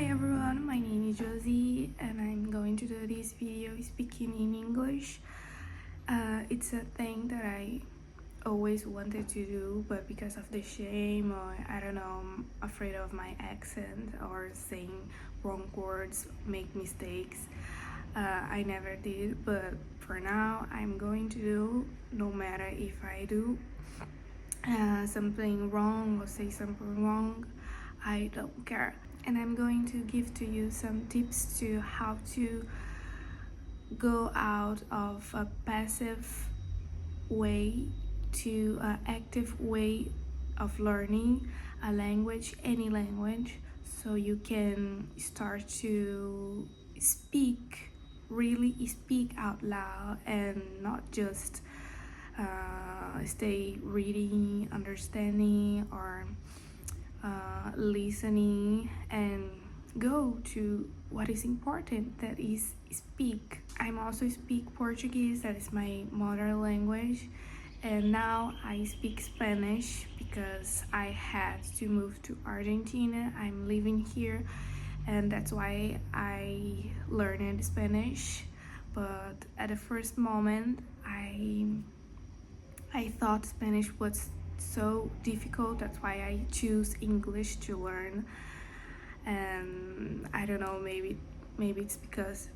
Hi everyone, my name is Josi and I'm going to do this video speaking in English. It's a thing that I always wanted to do, but because of the shame or I don't know, I'm afraid of my accent or saying wrong words, make mistakes, I never did. But for now, I'm going to do, no matter if I do something wrong or say something wrong, I don't care. And I'm going to give to you some tips to how to go out of a passive way to an active way of learning a language, any language, so you can start to really speak out loud and not just stay reading, understanding, or listening, and go to what is important, that is speak. I'm also speak Portuguese, that is my mother language, and now I speak Spanish because I had to move to Argentina. I'm living here and that's why I learned Spanish, but at the first moment I thought Spanish was so difficult. That's why I choose English to learn. And I don't know, maybe it's because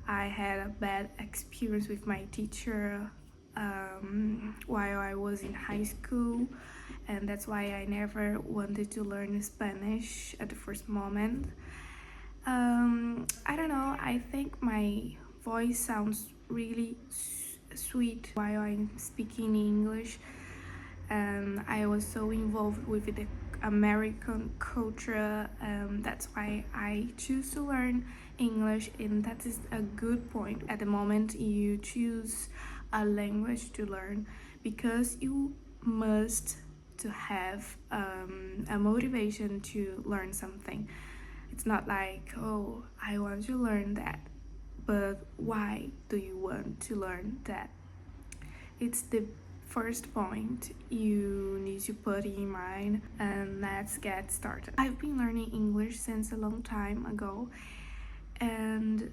I had a bad experience with my teacher while I was in high school, and that's why I never wanted to learn Spanish at the first moment. I don't know, I think my voice sounds really sweet while I'm speaking English, and I was so involved with the American culture, that's why I choose to learn English. And that is a good point at the moment you choose a language to learn, because you must to have a motivation to learn something. It's not like, oh, I want to learn that, but why do you want to learn that? It's the first point you need to put in mind, and let's get started. I've been learning English since a long time ago, and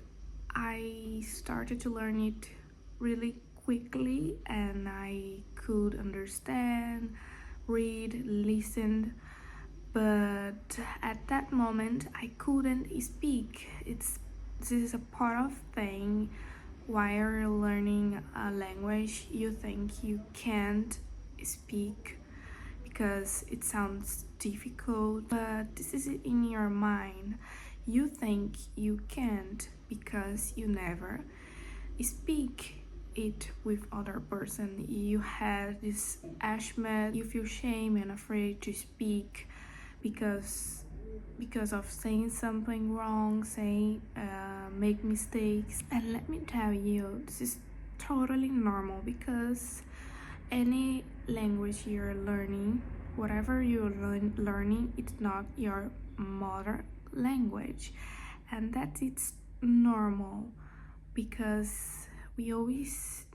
I started to learn it really quickly, and I could understand, read, listen, but at that moment I couldn't speak. This is a part of thing. While you're learning a language, you think you can't speak because it sounds difficult, but this is in your mind. You think you can't because you never speak it with other person. You had this ashmat, you feel shame and afraid to speak because of saying something wrong, make mistakes. And let me tell you, this is totally normal, because any language you're learning, whatever you're learning, it's not your mother language, and that it's normal, because we always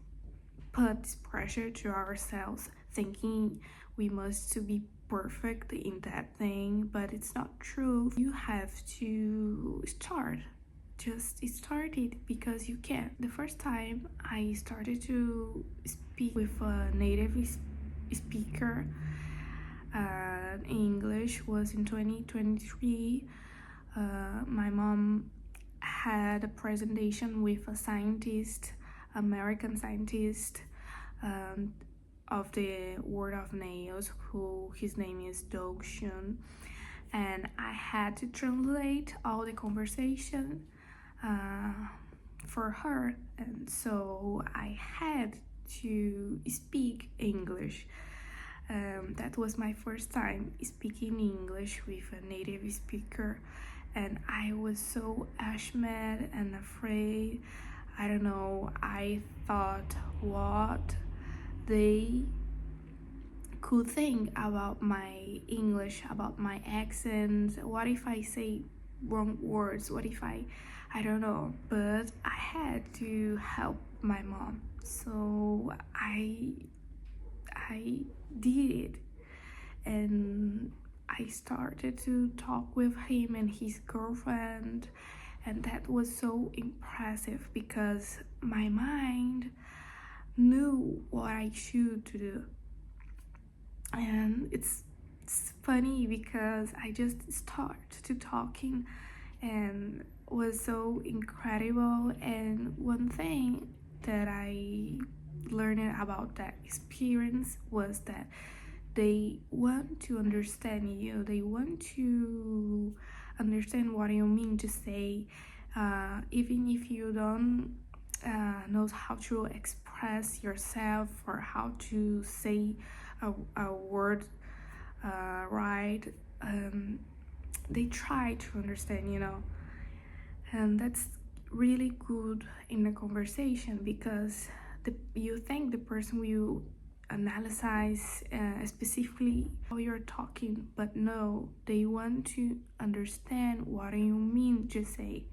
put this pressure to ourselves, thinking we must to be perfect in that thing, but it's not true. You have to just start it because you can. The first time I started to speak with a native speaker English was in 2023. My mom had a presentation with a scientist, American scientist, of the world of nails, who his name is Shun, and I had to translate all the conversation for her, and so I had to speak English. That was my first time speaking English with a native speaker, and I was so ashamed and afraid. I don't know, I thought what they could think about my English, about my accent. What if I say wrong words? What if I don't know. But I had to help my mom, so I did it, and I started to talk with him and his girlfriend, and that was so impressive because my mind knew what I should do. And it's funny because I just started to talking and was so incredible. And one thing that I learned about that experience was that they want to understand you, they want to understand what you mean to say, even if you don't know how to express yourself or how to say a word right. They try to understand, and that's really good in a conversation because you think the person will analyze specifically how you're talking, but no, they want to understand what you mean to say,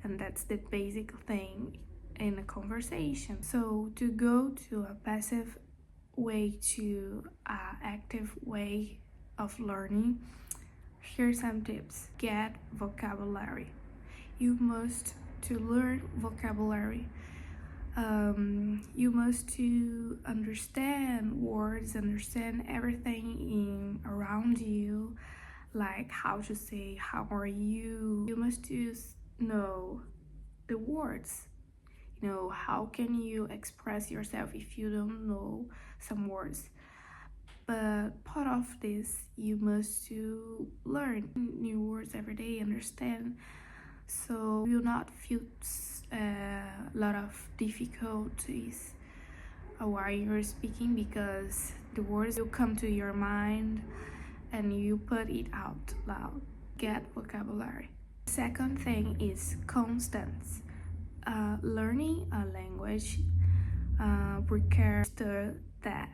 and that's the basic thing in a conversation. So to go to a passive way to an active way of learning, here's some tips. Get vocabulary. You must to learn vocabulary. You must to understand words, understand everything around you, like how to say how are you. You must to know the words. How can you express yourself if you don't know some words? But part of this, you must to learn new words every day, understand, so you will not feel a lot of difficulties while you're speaking because the words will come to your mind and you put it out loud. Get vocabulary. Second thing is constance. Learning a language requires that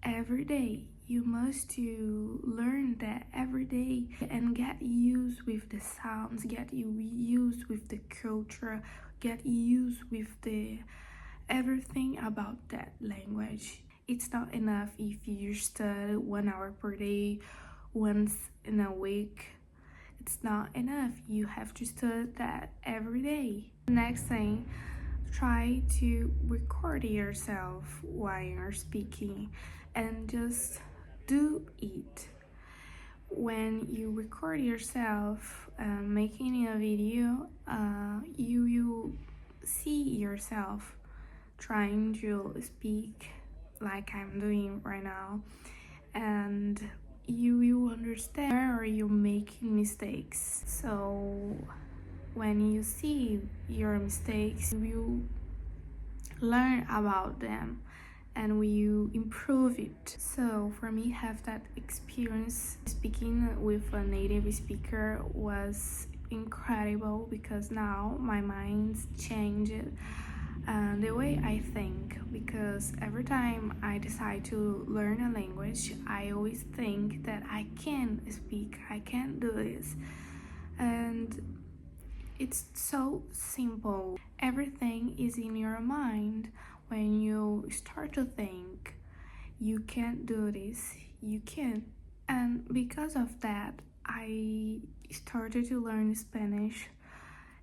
every day. You must to learn that every day and get used with the sounds, get used with the culture, get used with the everything about that language. It's not enough if you study 1 hour per day once in a week. It's not enough. You have to study that every day. Next thing, try to record yourself while you're speaking and just do it. When you record yourself making a video, you will see yourself trying to speak like I'm doing right now, and you will understand where are you making mistakes. So when you see your mistakes, you will learn about them and will improve it. So for me, have that experience speaking with a native speaker was incredible because now my mind's changed the way I think, because every time I decide to learn a language, I always think that I can speak, I can do this, and it's so simple. Everything is in your mind. When you start to think you can't do this, you can. And because of that, I started to learn Spanish,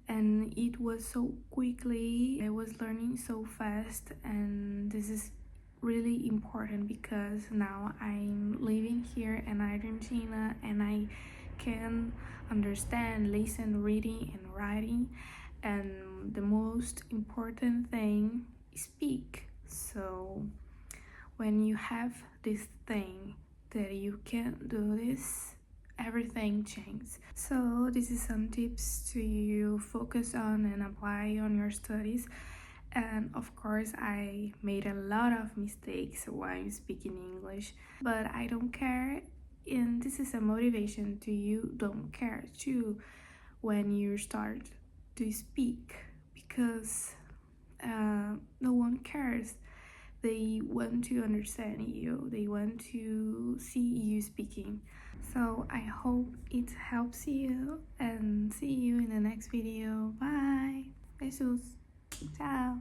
and it was so quickly. I was learning so fast, and this is really important because now I'm living here in Argentina and I can understand, listen, reading and writing, and the most important thing, speak. So when you have this thing that you can do this, everything changes. So this is some tips to you focus on and apply on your studies. And of course I made a lot of mistakes while I'm speaking English, but I don't care, and this is a motivation to you. Don't care too when you start to speak, because no one cares. They want to understand you, they want to see you speaking. So I hope it helps you, and see you in the next video. Bye. Beijos. Ciao.